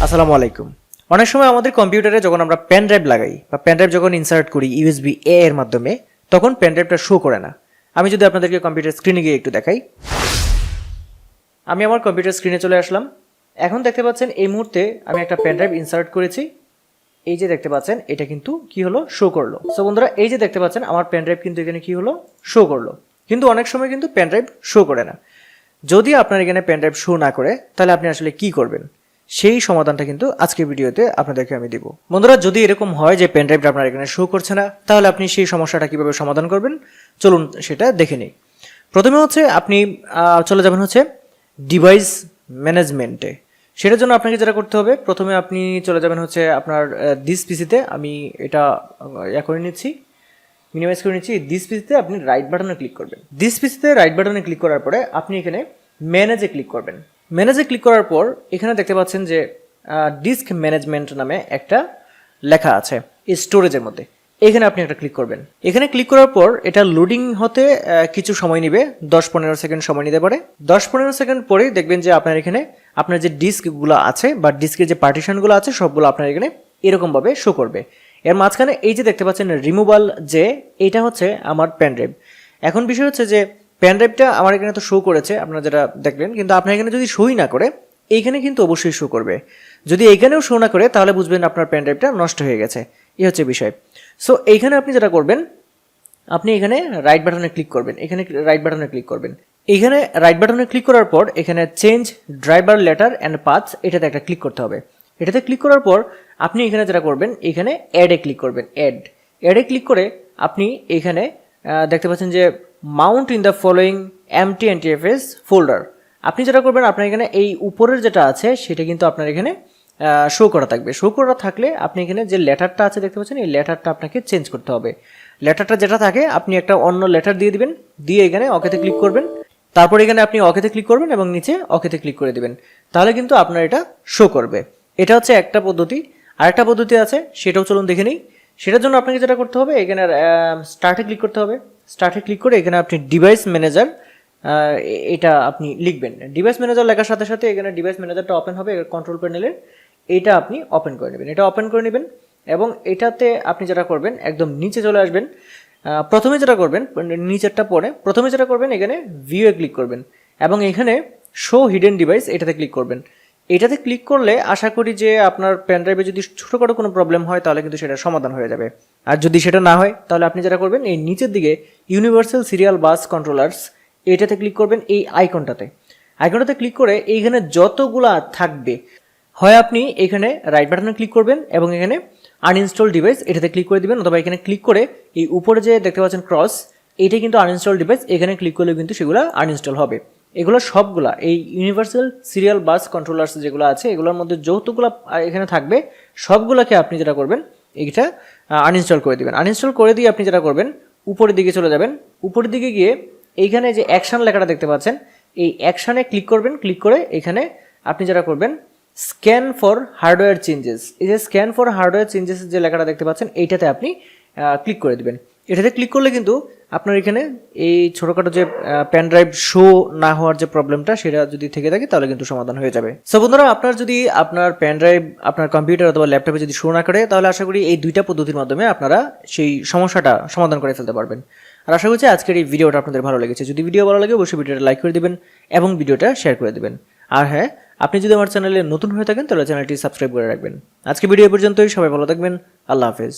আসসালামু আলাইকুম। অনেক সময় আমাদের কম্পিউটারে যখন আমরা পেন ড্রাইভ লাগাই বা পেন ড্রাইভ যখন ইনসার্ট করি ইউএসবি এ এর মাধ্যমে, তখন পেন ড্রাইভটা শো করে না। আমি যদি আপনাদেরকে কম্পিউটার স্ক্রিনে গিয়ে একটু দেখাই, আমি আমার কম্পিউটার স্ক্রিনে চলে আসলাম। এখন দেখতে পাচ্ছেন এই মুহূর্তে আমি একটা পেন ড্রাইভ ইনসার্ট করেছি। এই যে দেখতে পাচ্ছেন এটা কিন্তু কি হলো, শো করলো। সো বন্ধুরা, এই যে দেখতে পাচ্ছেন আমার পেন ড্রাইভ কিন্তু এখানে কি হলো, শো করলো। কিন্তু অনেক সময় কিন্তু পেন ড্রাইভ শো করে না। যদি আপনার এখানে পেন ড্রাইভ শো না করে, তাহলে আপনি আসলে কি করবেন, সেই সমাধানটা কিন্তু আজকের ভিডিওতে আপনাদেরকে আমি দিব। বন্ধুরা, যদি এরকম হয় যে পেন ড্রাইভটা আপনার এখানে শো করছে না, তাহলে আপনি সেই সমস্যাটা কিভাবে সমাধান করবেন, চলুন সেটা দেখে নিই। প্রথমে হচ্ছে আপনি চলে যাবেন হচ্ছে ডিভাইস ম্যানেজমেন্টে। সেটার জন্য আপনাকে যেটা করতে হবে, প্রথমে আপনি চলে যাবেন হচ্ছে আপনার দিস পিসিতে। আমি এটা করে নিচ্ছি, মিনিমাইজ করে নিচ্ছি। দিস পিসিতে আপনি রাইট বাটনে ক্লিক করবেন। দিস পিসিতে রাইট বাটনে ক্লিক করার পরে আপনি এখানে ম্যানেজে ক্লিক করবেন। ম্যানেজে ক্লিক করার পর এখানে দেখতে পাচ্ছেন যে ডিস্ক ম্যানেজমেন্ট নামে একটা লেখা আছে স্টোরেজের মধ্যে। এখানে আপনি একটা ক্লিক করবেন। এখানে ক্লিক করার পর এটা লোডিং হতে কিছু সময় নেবে, 10-15 সেকেন্ড সময় নিতে পারে। 10-15 সেকেন্ড পরেই দেখবেন যে আপনার এখানে আপনার যে ডিস্কগুলো আছে বা ডিস্কের যে পার্টিশনগুলো আছে সবগুলো আপনার এখানে এরকমভাবে শো করবে। এর মাঝখানে এই যে দেখতে পাচ্ছেন রিমুভাল, যে এইটা হচ্ছে আমার পেন ড্রাইভ। এখন বিষয় হচ্ছে যে পেন ড্রাইভটা আমার এখানে তো শো করেছে, আপনারা যেটা দেখলেন, কিন্তু আপনার এখানে যদি শোই না করে, এইখানে কিন্তু অবশ্যই শো করবে। যদি এইখানেও শো না করে, তাহলে বুঝবেন আপনার পেন ড্রাইভটা নষ্ট হয়ে গেছে। এই হচ্ছে বিষয়। সো এইখানে আপনি যেটা করবেন, আপনি এখানে রাইট বাটনে ক্লিক করবেন। এখানে রাইট বাটনে ক্লিক করবেন। এখানে রাইট বাটনে ক্লিক করার পর এখানে change driver letter and paths, এটাতে একটা ক্লিক করতে হবে। এটাতে ক্লিক করার পর আপনি এখানে যেটা করবেন, এখানে অ্যাডে ক্লিক করবেন। অ্যাডে ক্লিক করে আপনি এখানে দেখতে পাচ্ছেন যে mount in the following MT NTFS folder. আপনি যেটা করবেন, আপনার এখানে এই উপরের যেটা আছে সেটা কিন্তু আপনার এখানে শো করা থাকবে। শো করা থাকলে আপনি এখানে যে লেটারটা আছে দেখতে পাচ্ছেন, এই লেটারটা আপনাকে চেঞ্জ করতে হবে। লেটারটা যেটা থাকে আপনি একটা অন্য লেটার দিয়ে দিবেন, দিয়ে এখানে ওকেতে ক্লিক করবেন। তারপর এখানে আপনি ওকেতে ক্লিক করবেন এবং নিচে ওকেতে ক্লিক করে দিবেন। তাহলে কিন্তু আপনার এটা শো করবে। এটা হচ্ছে একটা পদ্ধতি। আরেকটা পদ্ধতি আছে, সেটাও চলুন দেখে নিই। সেটার জন্য আপনাকে যেটা করতে হবে, এখানে স্টার্টে ক্লিক করতে হবে। স্টার্টে ক্লিক করে এখানে আপনি ডিভাইস ম্যানেজার এটা আপনি লিখবেন। ডিভাইস ম্যানেজার লেখার সাথে সাথে এখানে ডিভাইস ম্যানেজারটা ওপেন হবে কন্ট্রোল প্যানেলের। এইটা আপনি ওপেন করে নেবেন। এটা ওপেন করে নেবেন এবং এটাতে আপনি যেটা করবেন, একদম নিচে চলে আসবেন। প্রথমে যেটা করবেন, নিচেরটা পরে প্রথমে যেটা করবেন, এখানে ভিউয়ে ক্লিক করবেন এবং এখানে শো হিডেন ডিভাইস এটাতে ক্লিক করবেন। এটাতে ক্লিক করলে আশা করি যে আপনার পেন ড্রাইভে যদি ছোটোখাটো কোনো প্রবলেম হয়, তাহলে কিন্তু সেটা সমাধান হয়ে যাবে। আর যদি সেটা না হয়, তাহলে আপনি যেটা করবেন, এই নিচের দিকে ইউনিভার্সাল সিরিয়াল বাস কন্ট্রোলার্স এটাতে ক্লিক করবেন। এই আইকনটাতে ক্লিক করে এইখানে যতগুলা থাকবে, হয় আপনি এখানে রাইট বাটনে ক্লিক করবেন এবং এখানে আনইনস্টল ডিভাইস এটাতে ক্লিক করে দিবেন, অথবা এখানে ক্লিক করে এই উপরে যে দেখতে পাচ্ছেন ক্রস, এইটা কিন্তু আনইনস্টল ডিভাইস, এখানে ক্লিক করলে কিন্তু সেগুলো আনইনস্টল হবে। এগুলো সবগুলা এই ইউনিভার্সাল সিরিয়াল বাস কন্ট্রোলার্স যেগুলো আছে, এগুলোর মধ্যে যতগুলো এখানে থাকবে সবগুলোকে আপনি যেটা করবেন, এইটা আনইনস্টল করে দিবেন। আনইনস্টল করে দিয়ে আপনি যেটা করবেন, উপরের দিকে চলে যাবেন। উপরের দিকে গিয়ে এইখানে যে অ্যাকশন লেখাটা দেখতে পাচ্ছেন, এই অ্যাকশানে ক্লিক করবেন। ক্লিক করে এখানে আপনি যেটা করবেন, স্ক্যান ফর হার্ডওয়্যার চেঞ্জেস, এই যে স্ক্যান ফর হার্ডওয়্যার চেঞ্জেস যে লেখাটা দেখতে পাচ্ছেন, এইটাতে আপনি ক্লিক করে দেবেন। এটাতে ক্লিক করলে কিন্তু আপনার এখানে এই ছোটোখাটো যে পেন ড্রাইভ শো না হওয়ার যে প্রবলেমটা, সেটা যদি থেকে থাকে তাহলে কিন্তু সমাধান হয়ে যাবে। সো বন্ধুরা, আপনার যদি আপনার পেন ড্রাইভ আপনার কম্পিউটার অথবা ল্যাপটপে যদি শো না করে, তাহলে আশা করি এই দুইটা পদ্ধতির মাধ্যমে আপনারা সেই সমস্যাটা সমাধান করে ফেলতে পারবেন। আর আশা করছি আজকের এই ভিডিওটা আপনাদের ভালো লেগেছে। যদি ভিডিও ভালো লাগে, অবশ্যই ভিডিওটা লাইক করে দিবেন এবং ভিডিওটা শেয়ার করে দিবেন। আর হ্যাঁ, আপনি যদি আমার চ্যানেলে নতুন হয়ে থাকেন, তাহলে চ্যানেলটি সাবস্ক্রাইব করে রাখবেন। আজকে ভিডিও পর্যন্তই। সবাই ভালো থাকবেন। আল্লাহ হাফেজ।